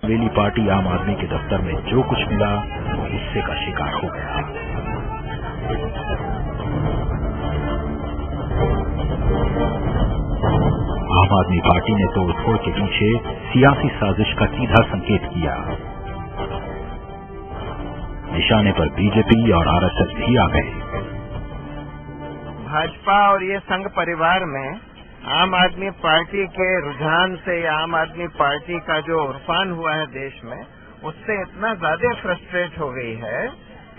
बसवेली party आम आदमी के दफ्तर में जो कुछ मिला वो गुस्से का शिकार हो गया। आम आदमी पार्टी ने तोड़फोड़ के पीछे सियासी साजिश का सीधा संकेत किया। निशाने पर बीजेपी और आरएसएस भी आ गए। भाजपा और ये संघ परिवार में आम आदमी पार्टी के रुझान से या आम आदमी पार्टी का जो उर्फान हुआ है देश में, उससे इतना ज्यादा फ्रस्ट्रेट हो गई है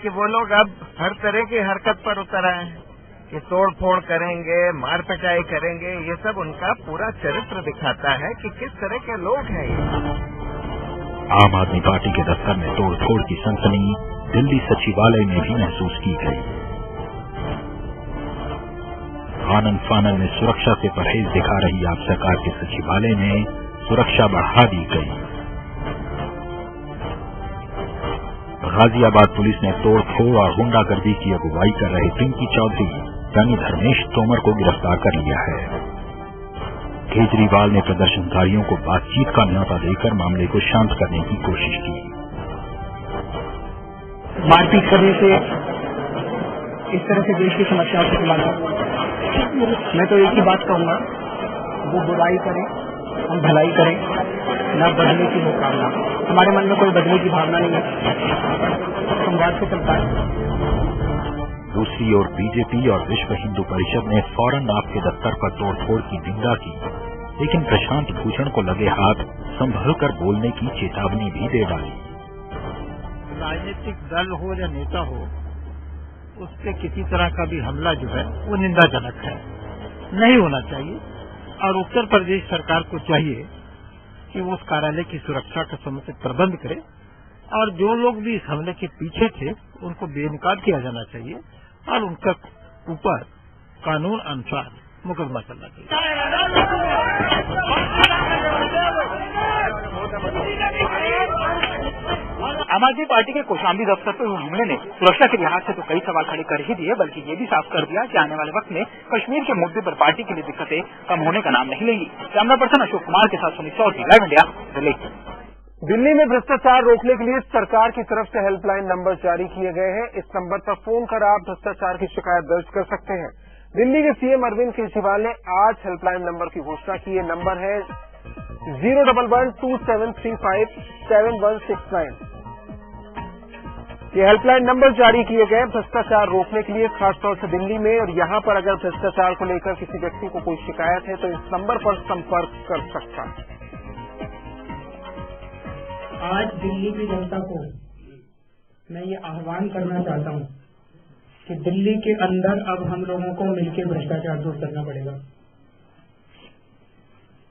कि वो लोग अब हर तरह की हरकत पर उतर आए हैं कि तोड़ फोड़ करेंगे, मार पिटाई करेंगे। ये सब उनका पूरा चरित्र दिखाता है कि किस तरह के लोग हैं ये। आम आदमी पार्टी के दफ्तर में तोड़फोड़ की सनसनी दिल्ली सचिवालय में भी महसूस की गई। आनन फानन में सुरक्षा से परहेज दिखा रही आप सरकार के सचिवालय में सुरक्षा बढ़ा दी गई। गाजियाबाद पुलिस ने तोड़फोड़ और गुंडागर्दी की अगुवाई कर रहे पिंकी चौधरी यानी धर्मेश तोमर को गिरफ्तार कर लिया है। केजरीवाल ने प्रदर्शनकारियों को बातचीत का न्योता देकर मामले को शांत करने की कोशिश की। मारपीट करने से इस तरह से देश की समस्याओं को समाधान, मैं तो एक ही बात कहूंगा, वो बुराई करें, हम भलाई करें, न बदले की वो कामना। हमारे मन में कोई बदले की भावना नहीं है, संवाद से चलता है। दूसरी ओर बीजेपी और विश्व हिंदू परिषद ने फौरन आपके दफ्तर पर तोड़फोड़ की निंदा की, लेकिन प्रशांत भूषण को लगे हाथ संभल कर बोलने की चेतावनी भी दे डाली। राजनीतिक दल हो या नेता हो, उस पे किसी तरह का भी हमला जो है वो निंदाजनक है, नहीं होना चाहिए। और उत्तर प्रदेश सरकार को चाहिए कि वो उस कार्यालय की सुरक्षा का समुचित प्रबंध करे और जो लोग भी इस हमले के पीछे थे उनको बेनकाब किया जाना चाहिए और उनका ऊपर कानून अनुसार मुकदमा चलना चाहिए। आम आदमी पार्टी के कौशाम्बी दफ्तर पर हुए हमले ने सुरक्षा के लिहाज से तो कई सवाल खड़े कर ही दिए, बल्कि ये भी साफ कर दिया कि आने वाले वक्त में कश्मीर के मुद्दे पर पार्टी के लिए दिक्कतें कम होने का नाम नहीं लेंगी। कैमरा पर्सन अशोक कुमार के साथ सुनील चौधरी, लाइव इंडिया, दिल्ली। दिल्ली में भ्रष्टाचार रोकने के लिए सरकार की तरफ से हेल्पलाइन नंबर जारी किए गए हैं। इस नंबर पर फोन कर आप भ्रष्टाचार की शिकायत दर्ज कर सकते हैं। दिल्ली के सीएम अरविंद केजरीवाल ने आज हेल्पलाइन नंबर की घोषणा की। ये नंबर है 01127357169। ये हेल्पलाइन नंबर जारी किए गए भ्रष्टाचार रोकने के लिए, खासतौर से दिल्ली में। और यहां पर अगर भ्रष्टाचार को लेकर किसी व्यक्ति को कोई शिकायत है तो इस नंबर पर संपर्क कर सकता है। आज दिल्ली की जनता को मैं ये आह्वान करना चाहता हूं कि दिल्ली के अंदर अब हम लोगों को मिलकर भ्रष्टाचार दूर करना पड़ेगा।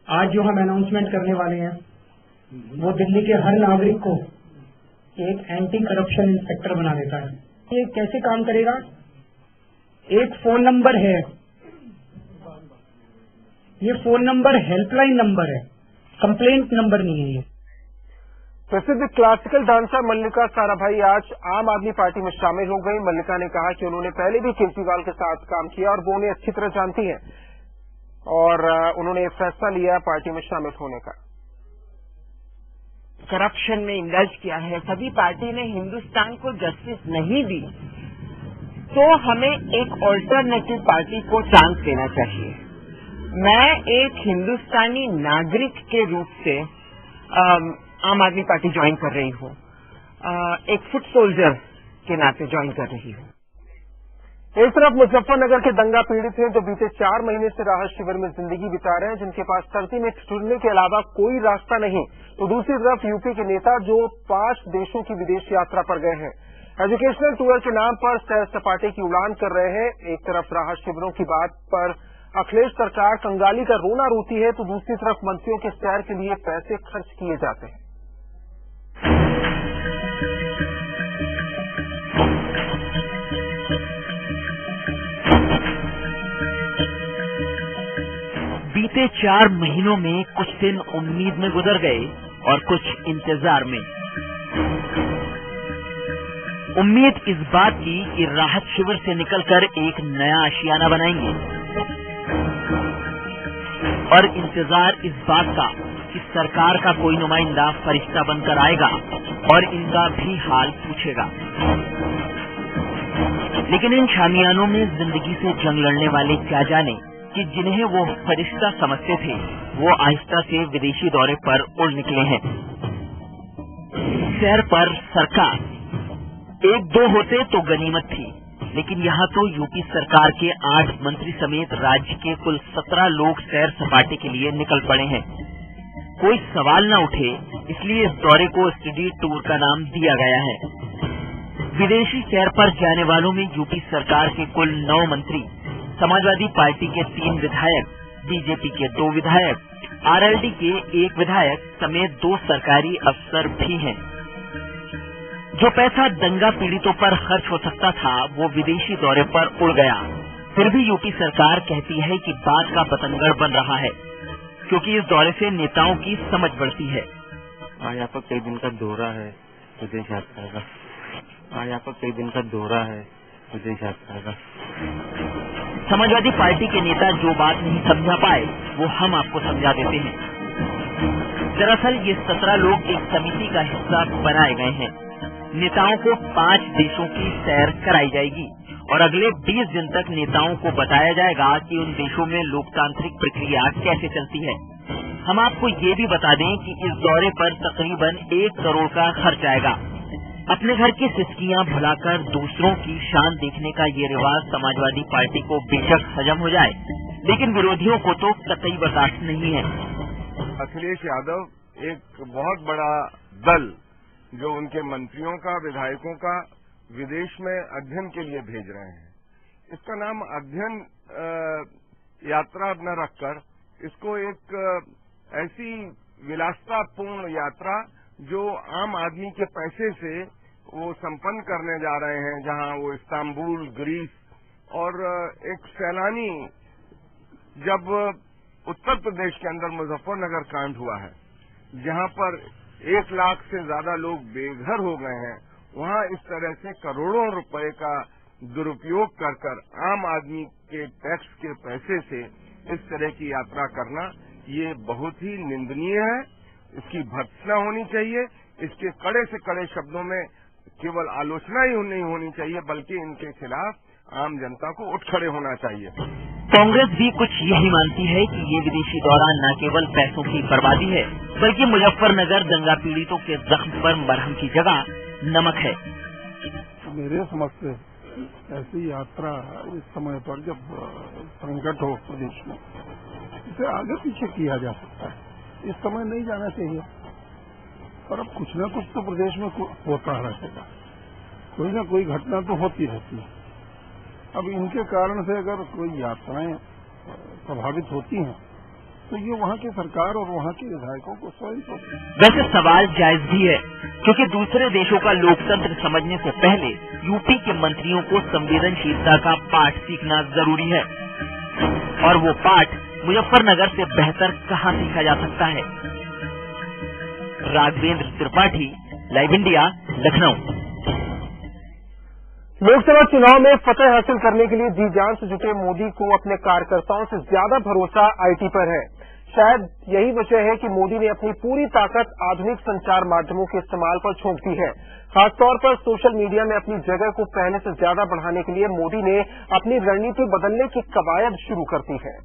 आज जो हम अनाउंसमेंट करने वाले हैं वो दिल्ली के हर नागरिक को एक एंटी करप्शन इंस्पेक्टर बना देता है। ये कैसे काम करेगा? एक फोन नंबर है, ये फोन नंबर हेल्पलाइन नंबर है, कंप्लेंट नंबर नहीं है। ये प्रसिद्ध क्लासिकल डांसर मल्लिका साराभाई आज आम आदमी पार्टी में शामिल हो गई। मल्लिका ने कहा कि उन्होंने पहले भी केजरीवाल के साथ काम किया और वो उन्हें अच्छी तरह जानती हैं और उन्होंने फैसला लिया पार्टी में शामिल होने का। करप्शन में इंडल्ज किया है, सभी पार्टी ने हिंदुस्तान को जस्टिस नहीं दी, तो हमें एक ऑल्टरनेटिव पार्टी को चांस देना चाहिए। मैं एक हिंदुस्तानी नागरिक के रूप से आम आदमी पार्टी ज्वाइन कर रही हूँ, एक फुट सोल्जर के नाते ज्वाइन कर रही हूँ। एक तरफ मुजफ्फरनगर के दंगा पीड़ित हैं जो बीते 4 महीने से राहत शिविर में जिंदगी बिता रहे हैं, जिनके पास सर्दी में ठिठुरने के अलावा कोई रास्ता नहीं, तो दूसरी तरफ यूपी के नेता जो 5 देशों की विदेश यात्रा पर गए हैं, एजुकेशनल टूर के नाम पर सैर सपाटे की उड़ान कर रहे हैं। एक तरफ राहत शिविरों की बात पर अखिलेश सरकार कंगाली का रोना रोती है, तो दूसरी तरफ मंत्रियों के सैर के लिए पैसे खर्च किए जाते हैं। बीते 4 महीनों में कुछ दिन उम्मीद में गुजर गए और कुछ इंतजार में। उम्मीद इस बात की कि राहत शिविर से निकलकर एक नया आशियाना बनाएंगे और इंतजार इस बात का कि सरकार का कोई नुमाइंदा फरिश्ता बनकर आएगा और इनका भी हाल पूछेगा। लेकिन इन शामियानों में जिंदगी से जंग लड़ने वाले क्या जाने कि जिन्हें वो फरिश्ता समझते थे वो आहिस्ता से विदेशी दौरे पर उड़ निकले हैं। सैर पर सरकार, एक दो होते तो गनीमत थी, लेकिन यहाँ तो यूपी सरकार के 8 मंत्री समेत राज्य के कुल 17 लोग सैर सपाटे के लिए निकल पड़े हैं। कोई सवाल न उठे, इसलिए इस दौरे को स्टडी टूर का नाम दिया गया है। विदेशी सैर पर जाने वालों में यूपी सरकार के कुल 9 मंत्री, समाजवादी पार्टी के 3 विधायक, बीजेपी के 2 विधायक, आरएलडी के 1 विधायक समेत 2 सरकारी अफसर भी हैं। जो पैसा दंगा पीड़ितों पर खर्च हो सकता था वो विदेशी दौरे पर उड़ गया। फिर भी यूपी सरकार कहती है कि बात का बतंगड़ बन रहा है, क्योंकि इस दौरे से नेताओं की समझ बढ़ती है। यहाँ पर कई दिन का दौरा है विदेश यात्रा का। यहाँ पर कई दिन का दौरा है विदेश यात्रा का। समाजवादी पार्टी के नेता जो बात नहीं समझा पाए वो हम आपको समझा देते हैं। दरअसल ये 17 लोग एक समिति का हिस्सा बनाए गए हैं। नेताओं को 5 देशों की सैर कराई जाएगी और अगले 20 दिन तक नेताओं को बताया जाएगा कि उन देशों में लोकतांत्रिक प्रक्रिया कैसे चलती है। हम आपको ये भी बता दें कि इस दौरे पर तकरीबन 1 करोड़ का खर्च आएगा। अपने घर की सिसकियां भुलाकर दूसरों की शान देखने का ये रिवाज समाजवादी पार्टी को बेशक हजम हो जाए, लेकिन विरोधियों को तो कतई बर्दाश्त नहीं है। अखिलेश यादव एक बहुत बड़ा दल जो उनके मंत्रियों का, विधायकों का विदेश में अध्ययन के लिए भेज रहे हैं, इसका नाम अध्ययन यात्रा न रखकर इसको एक ऐसी विलासतापूर्ण यात्रा जो आम आदमी के पैसे से वो संपन्न करने जा रहे हैं, जहां वो इस्तांबुल, ग्रीस और एक सैलानी, जब उत्तर प्रदेश के अंदर मुजफ्फरनगर कांड हुआ है जहां पर 1 लाख से ज्यादा लोग बेघर हो गए हैं, वहां इस तरह से करोड़ों रुपए का दुरुपयोग कर आम आदमी के टैक्स के पैसे से इस तरह की यात्रा करना ये बहुत ही निंदनीय है। इसकी भर्त्सना होनी चाहिए। इसके कड़े से कड़े शब्दों में केवल आलोचना ही नहीं होनी चाहिए, बल्कि इनके खिलाफ आम जनता को उठ खड़े होना चाहिए। कांग्रेस भी कुछ यही मानती है कि ये विदेशी दौरा न केवल पैसों की बर्बादी है, बल्कि मुजफ्फरनगर दंगा पीड़ितों के जख्म पर मरहम की जगह नमक है। मेरे समझ से ऐसी यात्रा इस समय पर जब संकट हो प्रदेश में, इसे आगे पीछे किया जा सकता है। इस समय नहीं जाना चाहिए, और अब कुछ न कुछ तो प्रदेश में होता रहेगा, कोई न कोई घटना तो होती रहती है। अब इनके कारण से अगर कोई यात्राएं प्रभावित होती हैं तो ये वहाँ की सरकार और वहाँ के विधायकों को स्वयं को। वैसे सवाल जायज भी है, क्योंकि दूसरे देशों का लोकतंत्र समझने से पहले यूपी के मंत्रियों को संवेदनशीलता का पाठ सीखना जरूरी है, और वो पाठ मुजफ्फरनगर से बेहतर कहाँ सीखा जा सकता है। Raghavendra Tripathi, live India, Lucknow. लोकसभा चुनाव में फतह हासिल करने के लिए जी जान से जुटे मोदी को अपने कार्यकर्ताओं से ज्यादा भरोसा आईटी पर है। शायद यही वजह है कि मोदी ने अपनी पूरी ताकत आधुनिक संचार माध्यमों के इस्तेमाल पर झोंक दी है। खासतौर पर सोशल मीडिया में अपनी जगह को पहले से ज्यादा बढ़ाने के लिए मोदी ने अपनी रणनीति बदलने की कवायद शुरू कर दी है।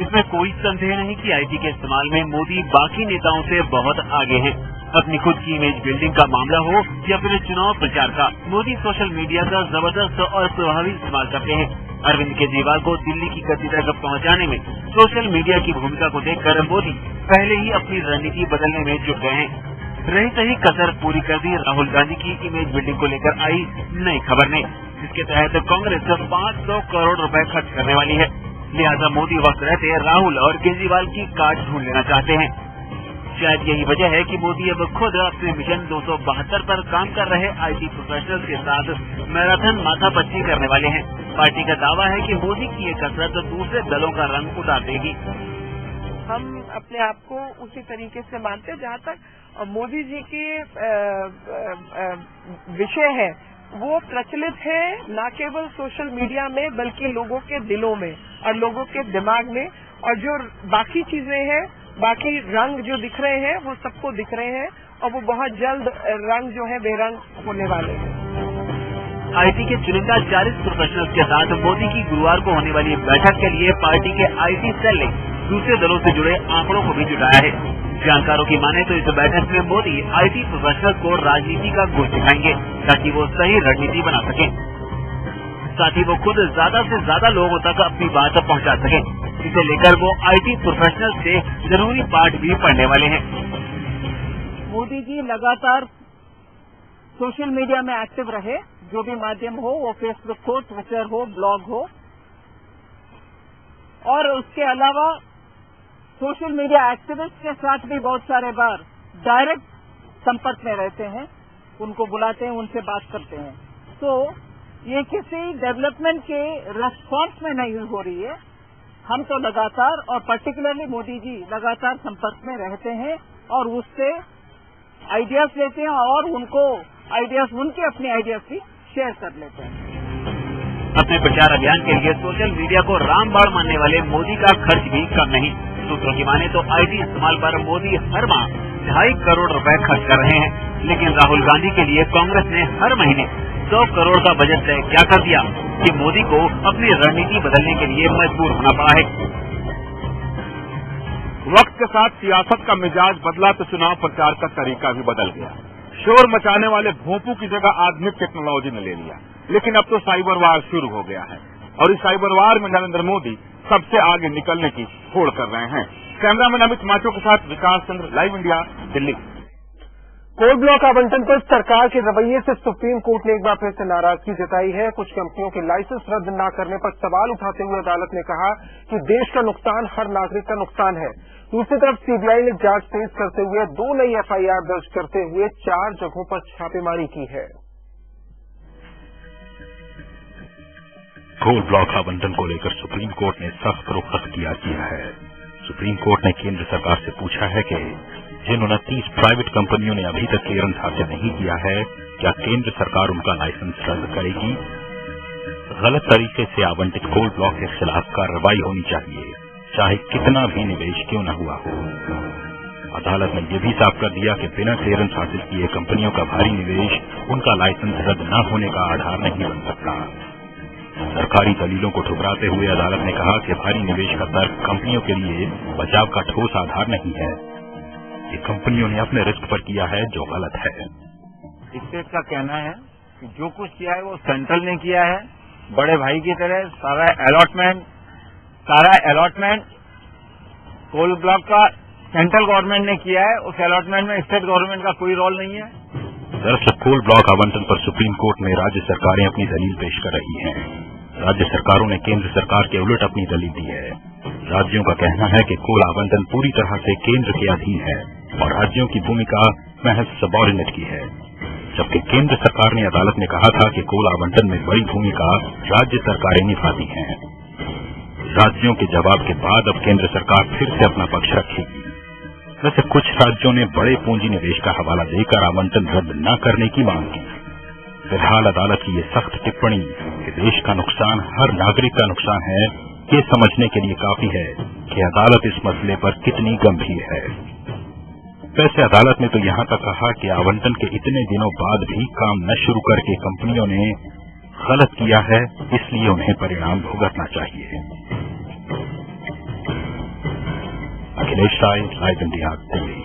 इसमें कोई संदेह नहीं कि आईटी के इस्तेमाल में मोदी बाकी नेताओं से बहुत आगे हैं। अपनी खुद की इमेज बिल्डिंग का मामला हो या फिर चुनाव प्रचार का, मोदी सोशल मीडिया का जबरदस्त और प्रभावी इस्तेमाल करते हैं। अरविंद केजरीवाल को दिल्ली की गद्दी तक पहुंचाने में सोशल मीडिया की भूमिका को देखकर मोदी पहले ही अपनी रणनीति बदलने में जुट गए हैं। रही सही कसर पूरी कर दी राहुल गांधी की इमेज बिल्डिंग को लेकर आई नई खबर ने, जिसके तहत कांग्रेस 500 करोड़ रुपए खर्च करने वाली है। लिहाजा मोदी वक्त रहते राहुल और केजरीवाल की काट ढूंढ लेना चाहते हैं। शायद यही वजह है कि मोदी अब खुद अपने मिशन 272 पर काम कर रहे आईटी प्रोफेशनल्स के साथ मैराथन माथापच्ची करने वाले हैं। पार्टी का दावा है कि मोदी की ये कसरत दूसरे दलों का रंग उतार देगी। हम अपने आप को उसी तरीके से मानते हैं जहाँ तक मोदी जी के विषय है वो प्रचलित है न केवल सोशल मीडिया में बल्कि लोगों के दिलों में और लोगों के दिमाग में, और जो बाकी चीजें हैं, बाकी रंग जो दिख रहे हैं वो सबको दिख रहे हैं और वो बहुत जल्द रंग जो है बेरंग होने वाले हैं। आईटी के चुनिंदा 40 प्रोफेशनल्स के साथ मोदी की गुरुवार को होने वाली बैठक के लिए पार्टी के आईटी सेल ने दूसरे दलों से जुड़े आंकड़ों को भी जुटाया है। जानकारों की माने तो इस बैठक में मोदी आईटी प्रोफेशनल्स को राजनीति का गुण दिखाएंगे ताकि वो सही रणनीति बना सकें। साथ ही वो खुद ज्यादा से ज्यादा लोगों तक अपनी बात पहुंचा सकें। इसे लेकर वो आईटी प्रोफेशनल्स से जरूरी पाठ भी पढ़ने वाले हैं। मोदी जी लगातार सोशल मीडिया में एक्टिव रहे, जो भी माध्यम हो, वो फेसबुक हो, ट्विटर हो, ब्लॉग हो, और उसके अलावा सोशल मीडिया एक्टिविस्ट के साथ भी बहुत सारे बार डायरेक्ट संपर्क में रहते हैं, उनको बुलाते हैं, उनसे बात करते हैं। तो ये किसी डेवलपमेंट के रेस्पॉन्स में नहीं हो रही है। हम तो लगातार और पर्टिकुलरली मोदी जी लगातार संपर्क में रहते हैं और उससे आइडियाज लेते हैं और उनको आइडियाज, उनके अपने आइडियाज भी शेयर कर लेते हैं। अपने प्रचार अभियान के लिए सोशल मीडिया को रामबाण मानने वाले मोदी का खर्च भी कम नहीं। सूत्रों की माने तो आईटी इस्तेमाल पर मोदी हर माह 2.5 करोड़ रुपए खर्च कर रहे हैं, लेकिन राहुल गांधी के लिए कांग्रेस ने हर महीने 100 करोड़ का बजट तय क्या कर दिया कि मोदी को अपनी रणनीति बदलने के लिए मजबूर होना पड़ा है। वक्त के साथ सियासत का मिजाज बदला तो चुनाव प्रचार का तरीका भी बदल गया। शोर मचाने वाले भोंपू की जगह आधुनिक टेक्नोलॉजी ने ले लिया। लेकिन अब तो साइबर वार शुरू हो गया है और इस साइबर वार में नरेंद्र मोदी सबसे आगे निकलने की होड़ कर रहे हैं। कैमरामैन अमित माचो के साथ Vikas Chandra, live India, Delhi. Coal block आवंटन पर सरकार के रवैये से सुप्रीम कोर्ट ने एक बार फिर से नाराजगी जताई है। कुछ कंपनियों के लाइसेंस रद्द न करने पर सवाल उठाते हुए अदालत ने कहा कि देश का नुकसान हर नागरिक का नुकसान है। दूसरी तरफ सीबीआई ने जांच तेज करते हुए 2 नई एफआईआर दर्ज करते हुए 4 जगहों पर छापेमारी की है। कोल ब्लॉक आवंटन को लेकर सुप्रीम कोर्ट ने सख्त रुख अख्तियार किया है। सुप्रीम कोर्ट ने केंद्र सरकार से पूछा है कि जिन 29 प्राइवेट कंपनियों ने अभी तक क्लियरेंस हासिल नहीं किया है, क्या केंद्र सरकार उनका लाइसेंस रद्द करेगी? गलत तरीके से आवंटित कोल ब्लॉक के खिलाफ कार्रवाई होनी चाहिए, चाहे कितना भी निवेश क्यों न हुआ हो। अदालत ने यह भी साफ कर दिया कि बिना क्लियरेंस हासिल किए कंपनियों का भारी निवेश उनका लाइसेंस रद्द न होने का आधार नहीं बन सकता। सरकारी दलीलों को ठुकराते हुए अदालत ने कहा कि भारी निवेश का तर्क कंपनियों के लिए बचाव का ठोस आधार नहीं है। ये कंपनियों ने अपने रिस्क पर किया है, जो गलत है। स्टेट का कहना है कि जो कुछ किया है वो सेंट्रल ने किया है, बड़े भाई की तरह। सारा अलॉटमेंट कोल ब्लॉक का सेंट्रल गवर्नमेंट ने किया है, उस अलॉटमेंट में स्टेट गवर्नमेंट का कोई रोल नहीं है। दरअसल कोल ब्लॉक आवंटन पर सुप्रीम कोर्ट में राज्य सरकारें अपनी दलील पेश कर रही हैं। राज्य सरकारों ने केंद्र सरकार के उलट अपनी दलील दी है। राज्यों का कहना है कि कोल आवंटन पूरी तरह से केंद्र के अधीन है और राज्यों की भूमिका महज सबॉर्डिनेट की है, जबकि केंद्र सरकार ने अदालत में कहा था कि कोल आवंटन में बड़ी भूमिका राज्य सरकारें निभाती हैं। राज्यों के जवाब के बाद अब केंद्र सरकार फिर से अपना पक्ष रखेगी। वैसे कुछ राज्यों ने बड़े पूंजी निवेश का हवाला देकर आवंटन रद्द न करने की मांग की। फिलहाल अदालत की ये सख्त टिप्पणी कि देश का नुकसान हर नागरिक का नुकसान है, ये समझने के लिए काफी है कि अदालत इस मसले पर कितनी गंभीर है। वैसे अदालत ने तो यहां तक कहा कि आवंटन के इतने दिनों बाद भी काम न शुरू करके कंपनियों ने गलत किया है, इसलिए उन्हें परिणाम भुगतना चाहिए। अखिलेश राय, लाइव इंडिया, दिल्ली।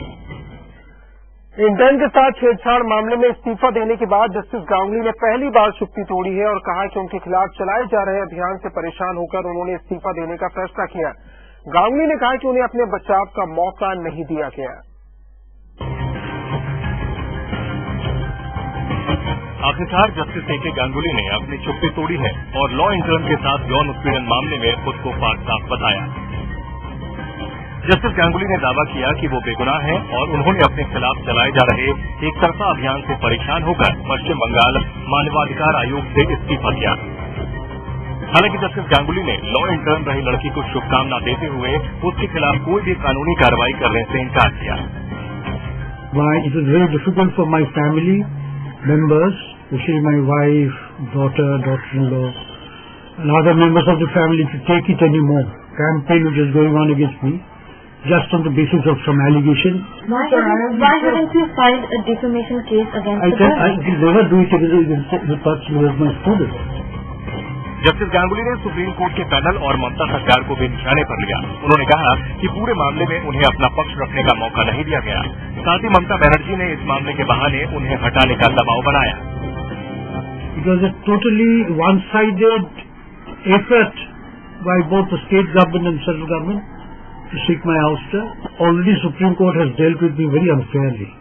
इंटर्न के साथ छेड़छाड़ मामले में इस्तीफा देने के बाद जस्टिस गांगुली ने पहली बार चुप्पी तोड़ी है और कहा कि उनके खिलाफ चलाए जा रहे अभियान से परेशान होकर उन्होंने इस्तीफा देने का फैसला किया। गांगुली ने कहा कि उन्हें अपने बचाव का मौका नहीं दिया गया। आखिरकार जस्टिस ए.के. गांगुली ने अपनी चुप्पी तोड़ी है और लॉ इंटर्न के साथ यौन उत्पीड़न मामले में खुद को साफ बताया। जस्टिस गांगुली ने दावा किया कि वो बेगुनाह हैं और उन्होंने अपने खिलाफ चलाए जा रहे एक तरफा अभियान से परेशान होकर पश्चिम बंगाल मानवाधिकार आयोग से इस्तीफा दिया। हालांकि जस्टिस गांगुली ने लॉ इंटर्न रही लड़की को शुभकामना देते हुए उसके खिलाफ कोई भी कानूनी कार्रवाई करने से इनकार किया। Why it is very difficult for my family members especially my wife, daughter, daughter-in-law, and other members of the family to take it anymore. Campaign which is going on against me, just on the basis of some allegation. Why haven't you filed a defamation case against the board? I will never do it against the person who is my student. Justice Ganguly ने supreme court के panel और ममता सरकार को भी निशाने पर लिया। उन्होंने कहा कि पूरे मामले में उन्हें अपना पक्ष रखने का मौका नहीं दिया गया। साथ ही ममता बनर्जी ने इस मामले के बहाने उन्हें हटाने का दबाव बनाया। It was a totally one-sided effort by both the state government and central government to seek my ouster. Already Supreme Court has dealt with me very unfairly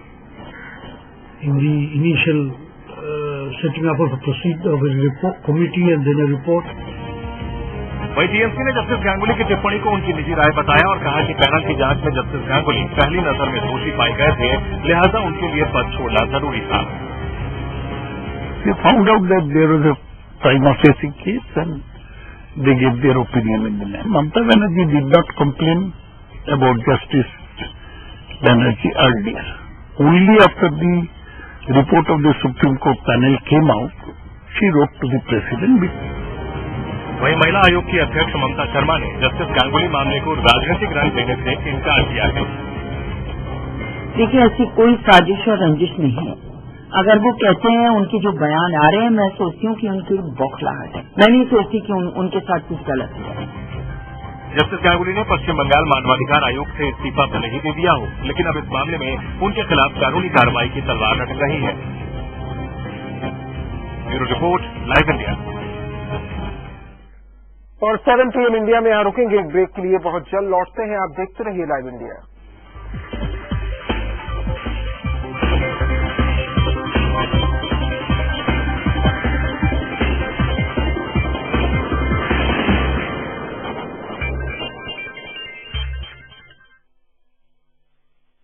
in the initial setting up of a report committee and then a report. वहीं TMC ने justice Ganguly की टिप्पणी को उनकी निजी राय बताया और कहा कि पैनल की जांच में जस्टिस गांगुली पहली नजर में दोषी पाए गए थे, लिहाजा उनके लिए पद छोड़ना जरूरी था। They found out that there was a prima facie case and they gave their opinion in the end. Mamata Banerjee did not complain about Justice Banerjee earlier. Only after the report of the Supreme Court panel came out, she wrote to the President. वहीं महिला आयोग की अध्यक्ष ममता शर्मा ने justice Ganguly मामले को राजनीतिक रंग देने से इनकार किया है। देखिए, ऐसी कोई साजिश और रंजिश नहीं है। अगर वो कहते हैं, उनके जो बयान आ रहे हैं, मैं सोचती हूँ कि उनकी बौखलाहट है। मैं नहीं सोचती कि उनके साथ कुछ गलत है। जस्टिस गांगुली ने पश्चिम बंगाल मानवाधिकार आयोग से इस्तीफा भले ही दे दिया हो, लेकिन अब इस मामले में उनके खिलाफ कानूनी कार्रवाई की तलवार लटक रही है। Bureau report, live India. और 7 PM इंडिया में यहाँ रुकेंगे एक ब्रेक के लिए, बहुत जल्द लौटते हैं। आप देखते रहिए लाइव इंडिया।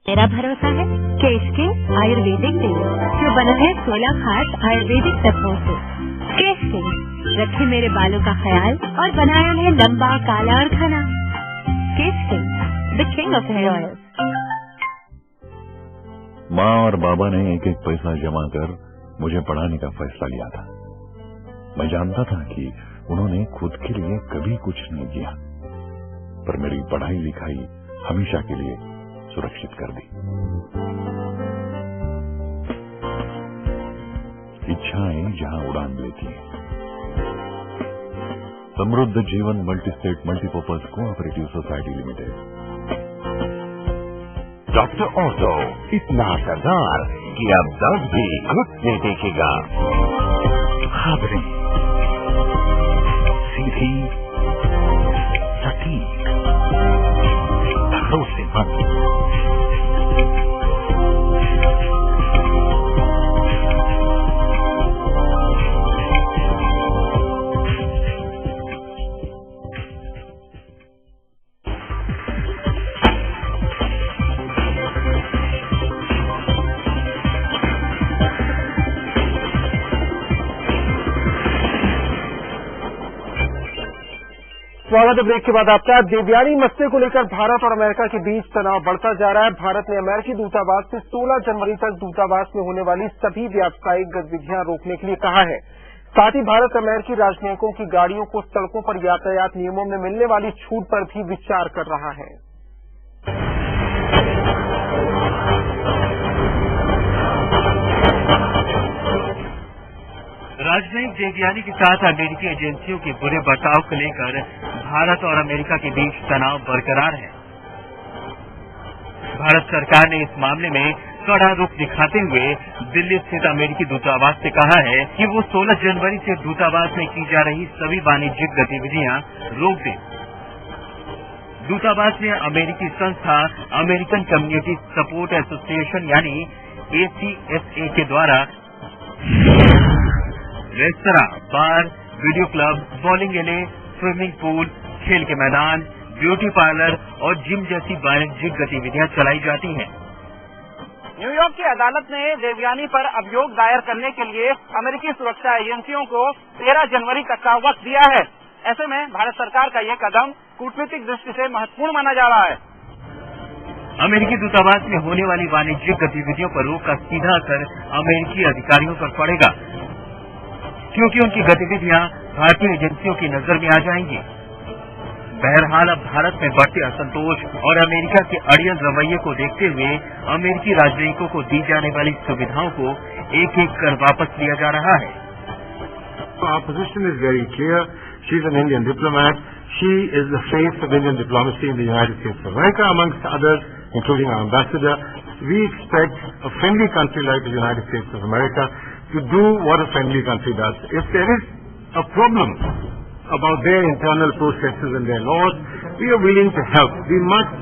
मेरा भरोसा है केश के आयुर्वेदिक तेल जो बना है 16 खास आयुर्वेदिक तत्वों से। केश के रखे मेरे बालों का ख्याल और बनाया है लंबा, काला और घना। केश के, the king of hair oil. माँ और बाबा ने एक एक पैसा जमा कर मुझे पढ़ाने का फैसला लिया था। मैं जानता था कि उन्होंने खुद के लिए कभी कुछ नहीं किया, पर मेरी पढ़ाई लिखाई हमेशा के लिए सुरक्षित कर दी। इच्छाएं जहां उड़ान लेती हैं। समृद्ध जीवन multi state multipurpose cooperative society limited. Doctor ortho इतना असरदार कि अब दर्द भी खुद से देखेगा। खबरें सीधी, सटीक, भरोसेमंद। स्वागत है ब्रेक के बाद आपका। देवयानी मसले को लेकर भारत और अमेरिका के बीच तनाव बढ़ता जा रहा है। भारत ने अमेरिकी दूतावास से 16 जनवरी तक दूतावास में होने वाली सभी व्यावसायिक गतिविधियां रोकने के लिए कहा है। साथ ही भारत अमेरिकी राजनयिकों की गाड़ियों को सड़कों पर यातायात नियमों में मिलने वाली छूट पर भी विचार कर रहा है। राजनयिक देवयानी के साथ अमेरिकी एजेंसियों के बुरे बर्ताव को लेकर भारत और अमेरिका के बीच तनाव बरकरार है। भारत सरकार ने इस मामले में कड़ा रुख दिखाते हुए दिल्ली स्थित अमेरिकी दूतावास से कहा है कि वो 16 जनवरी से दूतावास में की जा रही सभी वाणिज्यिक गतिविधियां रोक दें। दूतावास में अमेरिकी संस्था अमेरिकन कम्युनिटी सपोर्ट एसोसिएशन यानी ACSA के द्वारा रेस्तरां, बार, वीडियो क्लब, बॉलिंग एले, स्विमिंग पूल, खेल के मैदान, ब्यूटी पार्लर और जिम जैसी वाणिज्यिक गतिविधियां चलाई जाती हैं। न्यूयॉर्क की अदालत ने देवयानी पर अभियोग दायर करने के लिए अमेरिकी सुरक्षा एजेंसियों को 13 जनवरी तक का वक्त दिया है। ऐसे में भारत सरकार का यह कदम कूटनीतिक दृष्टि से महत्वपूर्ण माना जा रहा है। अमेरिकी दूतावास में होने वाली वाणिज्यिक गतिविधियों पर रोक का सीधा असर अमेरिकी अधिकारियों पर पड़ेगा। क्योंकि उनकी गतिविधियां भारतीय एजेंसियों की नजर में आ जाएंगी। बहरहाल अब भारत में बढ़ते असंतोष और अमेरिका के अड़ियल रवैये को देखते हुए अमेरिकी राजनयिकों को दी जाने वाली सुविधाओं को एक एक कर वापस लिया जा रहा है। Our position is very clear. She is an Indian diplomat. She is the face of Indian diplomacy in the United States of America, amongst others, including our ambassador. We expect a friendly country like the United States of America to do what a friendly country does. If there is a problem about their internal processes and their laws, we are willing to help. We must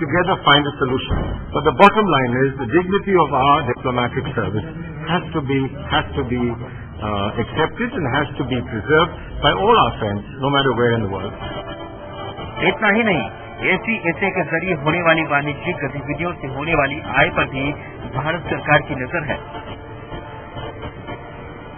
together find a solution. But the bottom line is the dignity of our diplomatic service has to be accepted and has to be preserved by all our friends, no matter where in the world. इतना ही नहीं, ACSA के जरिए होने वाली वाणिज्यिक गतिविधियों से होने वाली आय पर भी भारत सरकार की नजर है।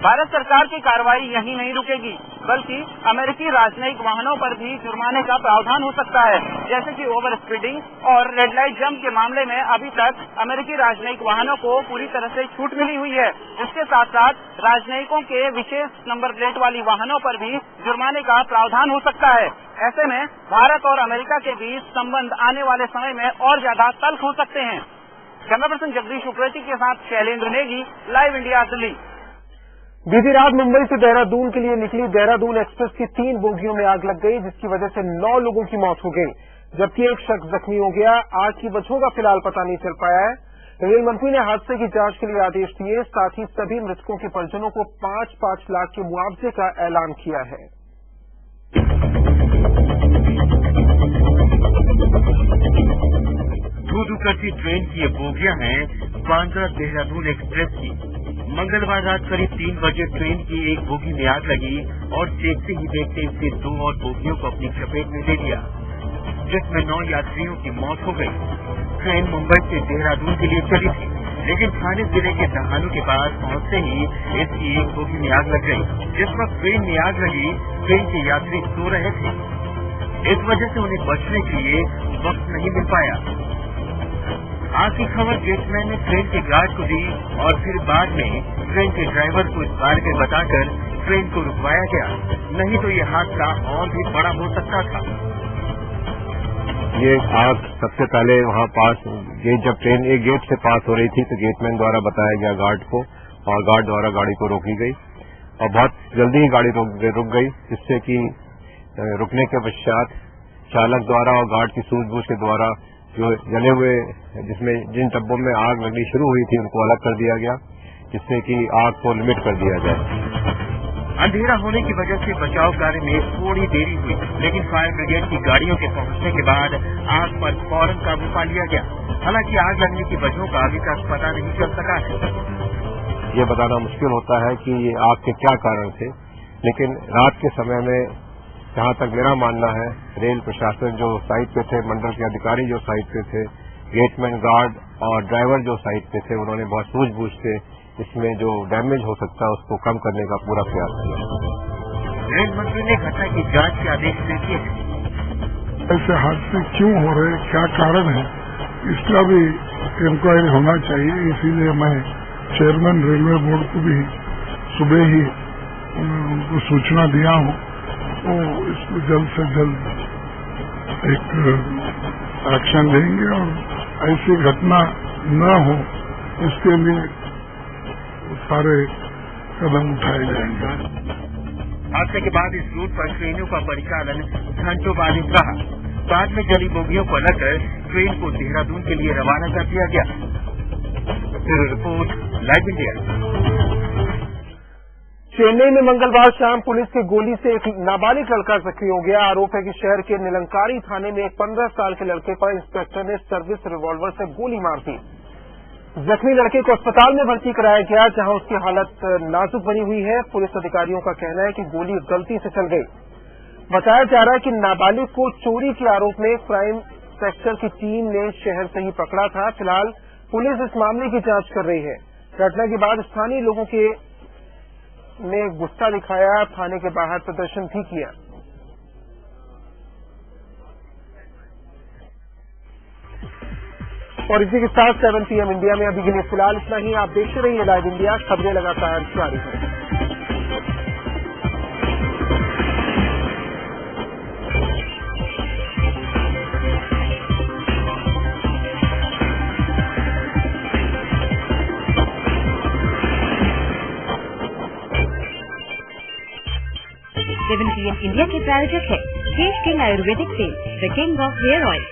भारत सरकार की कार्रवाई यहीं नहीं रुकेगी, बल्कि अमेरिकी राजनयिक वाहनों पर भी जुर्माने का प्रावधान हो सकता है, जैसे कि ओवर स्पीडिंग और रेड लाइट जंप के मामले में अभी तक अमेरिकी राजनयिक वाहनों को पूरी तरह से छूट मिली हुई है। इसके साथ साथ राजनयिकों के विशेष नंबर प्लेट वाली वाहनों पर भी जुर्माने का प्रावधान हो सकता है। ऐसे में भारत और अमेरिका के बीच संबंध आने वाले समय में और ज्यादा तल्ख हो सकते हैं। कैमरा पर्सन जगदीश उप्रेती के साथ शैलेंद्र नेगी, लाइव इंडिया दिल्ली। बीती रात मुंबई से देहरादून के लिए निकली देहरादून एक्सप्रेस की 3 बोगियों में आग लग गई, जिसकी वजह से 9 लोगों की मौत हो गई, जबकि एक शख्स जख्मी हो गया। आग की वजहों का फिलहाल पता नहीं चल पाया है। रेल मंत्री ने हादसे की जांच के लिए आदेश दिए, साथ ही सभी मृतकों के परिजनों को 5-5 लाख के मुआवजे का ऐलान किया है। धू-धू करती ट्रेन की ये बोगियां हैं बांद्रा देहरादून एक्सप्रेस की। मंगलवार रात करीब 3 बजे ट्रेन की एक बोगी में आग लगी और देखते ही देखते इससे 2 और बोगियों को अपनी चपेट में ले लिया, जिसमें 9 यात्रियों की मौत हो गई। ट्रेन मुंबई से देहरादून के लिए चली थी, लेकिन थाने जिले के दहानू के पास पहुंचते ही इसकी एक बोगी में आग लग गई। जिस वक्त ट्रेन में आग लगी, ट्रेन के यात्री सो रहे थे। इस वजह से उन्हें बचने के लिए वक्त नहीं मिल पाया। आग की खबर गेटमैन ने ट्रेन के गार्ड को दी और फिर बाद में ट्रेन के ड्राइवर को इस बारे में बताकर ट्रेन को रुकवाया गया, नहीं तो ये हादसा और भी बड़ा हो सकता था। ये आग सबसे पहले वहाँ पास जब ट्रेन एक गेट से पास हो रही थी तो गेटमैन द्वारा बताया गया गार्ड को, और गार्ड द्वारा गाड़ी को रोकी गई और बहुत जल्दी ही गाड़ी रुक गई, जिससे कि रुकने के पश्चात चालक द्वारा और गार्ड की सूझबूझ के द्वारा जो जले हुए जिसमें जिन डब्बों में आग लगनी शुरू हुई थी उनको अलग कर दिया गया, जिससे कि आग को लिमिट कर दिया जाए। अंधेरा होने की वजह से बचाव कार्य में थोड़ी देरी हुई, लेकिन फायर ब्रिगेड की गाड़ियों के पहुंचने के बाद आग पर फौरन काबू पा लिया गया। हालांकि आग लगने की वजहों का अभी तक पता नहीं चल सका है। ये बताना मुश्किल होता है कि ये आग के क्या कारण थे, लेकिन रात के समय में जहाँ तक मेरा मानना है, रेल प्रशासन जो साइट पे थे, मंडल के अधिकारी जो साइट पे थे, गेटमैन, गार्ड और ड्राइवर जो साइट पे थे, उन्होंने बहुत सूझबूझ से इसमें जो डैमेज हो सकता है उसको कम करने का पूरा प्रयास किया। रेल मंत्री ने घटना की जांच के आदेश दे दिए थे। ऐसे हादसे क्यों हो रहे, क्या कारण है, इसका भी इंक्वायरी होना चाहिए। इसीलिए मैं चेयरमैन रेलवे बोर्ड को भी सुबह ही उनको सूचना दिया हूँ, वो इसमें जल्द से जल्द एक एक्शन लेंगे और ऐसी घटना न हो इसके लिए सारे कदम उठाए जाएंगे। हादसे के बाद इस रूट पर ट्रेनों का परिचालन घंटों बाधित रहा। बाद में जली बोगियों को अलग कर ट्रेन को देहरादून के लिए रवाना कर दिया गया। Bureau report, live India. Chennai में मंगलवार शाम पुलिस की गोली से एक नाबालिग लड़का जख्मी हो गया। आरोप है कि शहर के निलंकारी थाने में एक 15 साल के लड़के पर इंस्पेक्टर ने सर्विस रिवॉल्वर से गोली मार दी। जख्मी लड़के को अस्पताल में भर्ती कराया गया, जहां उसकी हालत नाजुक बनी हुई है। पुलिस अधिकारियों का कहना है कि गोली गलती से चल गई। बताया जा रहा है कि नाबालिग को चोरी के आरोप में क्राइम सेक्टर की टीम ने शहर से ही पकड़ा था। फिलहाल पुलिस इस मामले की जांच कर रही है। घटना के बाद स्थानीय लोगों ने गुस्सा दिखाया, थाने के बाहर प्रदर्शन भी किया। और इसी के साथ 7 PM इंडिया में अभी के लिए फिलहाल इतना ही। आप देखते रहिए लाइव इंडिया, खबरें लगातार जारी हैं। 7PM इंडिया के प्रायोजक है केश किंग आयुर्वेदिक तेल, the king of hair oil.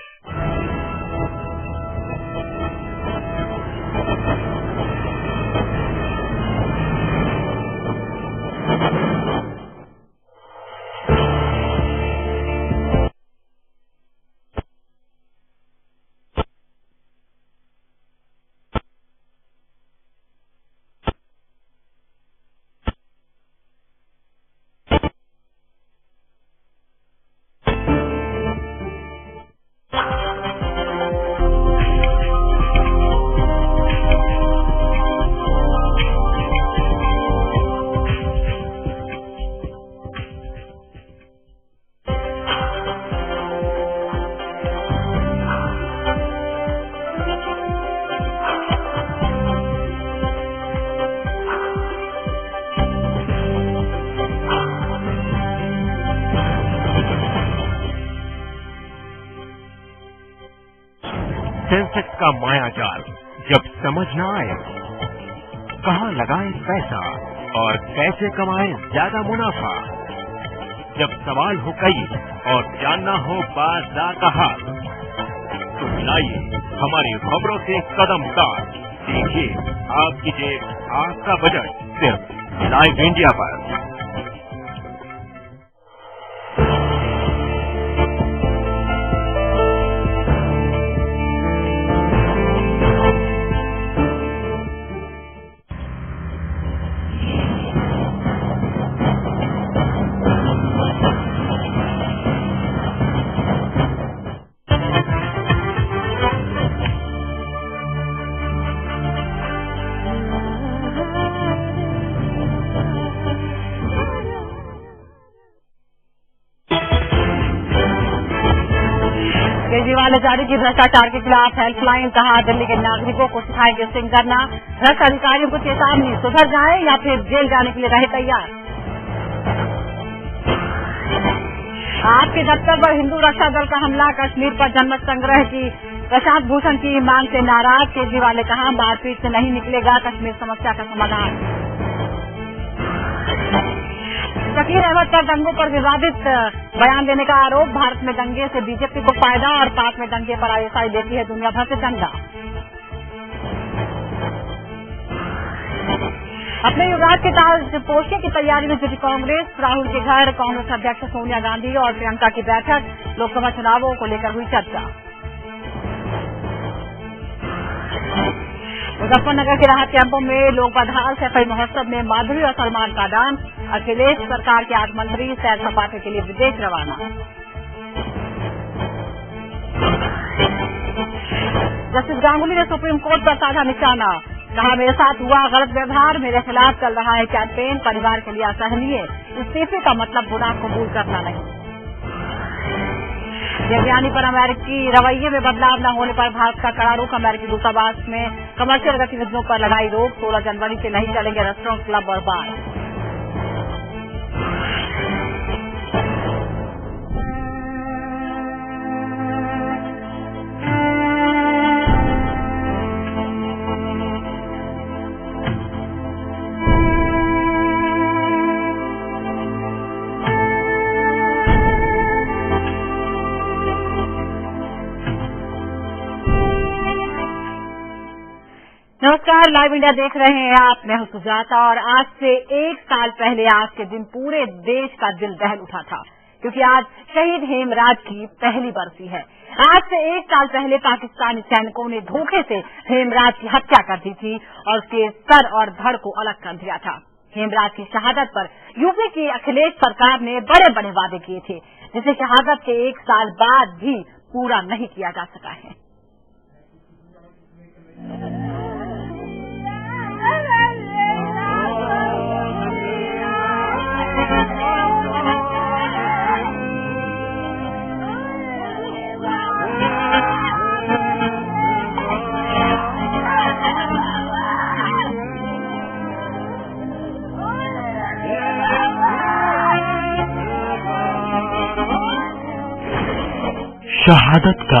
Sensex का मायाजाल जब समझ न आए, कहाँ लगाए पैसा और कैसे कमाए ज्यादा मुनाफा। जब सवाल हो कई और जानना हो बाजार का हाल, तो मिलाइए हमारी खबरों से कदम ताल। देखिए आपकी जेब, आपका बजट सिर्फ लाइव इंडिया पर। केजरीवाल ने जारी की भ्रष्टाचार के खिलाफ हेल्पलाइन, कहा दिल्ली के नागरिकों को सिखाएंगे सिंह करना। भ्रष्ट अधिकारियों को चेतावनी, सुधर जाए या फिर जेल जाने के लिए रहे तैयार। आपके दफ्तर पर हिंदू रक्षा दल का हमला, कश्मीर पर जनमत संग्रह की प्रशांत भूषण की मांग से नाराज। केजरीवाल ने कहा मारपीट से नहीं निकलेगा कश्मीर समस्या का समाधान। शकील अहमद पर दंगों पर विवादित बयान देने का आरोप, भारत में दंगे से बीजेपी को फायदा और पाक में दंगे पर आईएसआई लेती है दुनिया भर से चंदा। अपने युवराज के ताज पोषने की तैयारी में जुटी कांग्रेस, राहुल के घर कांग्रेस अध्यक्ष सोनिया गांधी और प्रियंका की बैठक, लोकसभा चुनावों को लेकर हुई चर्चा। मुजफ्फरनगर के राहत कैंपों में लोग बदहाल, सफाई महोत्सव में माधुरी और सलमान का डांस। अखिलेश सरकार के 8 मंत्री सैर सपाटे के लिए विदेश रवाना। जस्टिस गांगुली ने सुप्रीम कोर्ट पर साधा निशाना, कहा मेरे साथ हुआ गलत व्यवहार, मेरे खिलाफ चल रहा है कैंपेन, परिवार के लिए असहनीय, इस्तीफे का मतलब गुनाह कबूल करना नहीं। देवयानी पर अमेरिकी रवैये में बदलाव न होने पर भारत का कड़ा रुख, अमेरिकी दूतावास में कमर्शियल गतिविधियों पर लगाई रोक। 16 जनवरी से नहीं चलेंगे रेस्टोरेंट, क्लब और बार। नमस्कार, लाइव इंडिया देख रहे हैं आप। मैं हूं सुजाता और आज से 1 साल पहले आज के दिन पूरे देश का दिल दहल उठा था, क्योंकि आज शहीद हेमराज की पहली बरसी है। आज से 1 साल पहले पाकिस्तानी सैनिकों ने धोखे से हेमराज की हत्या कर दी थी और उसके सर और धड़ को अलग कर दिया था। हेमराज की शहादत पर यूपी की अखिलेश सरकार ने बड़े बड़े वादे किए थे, जिसे शहादत के 1 साल बाद भी पूरा नहीं किया जा सका है। शहादत का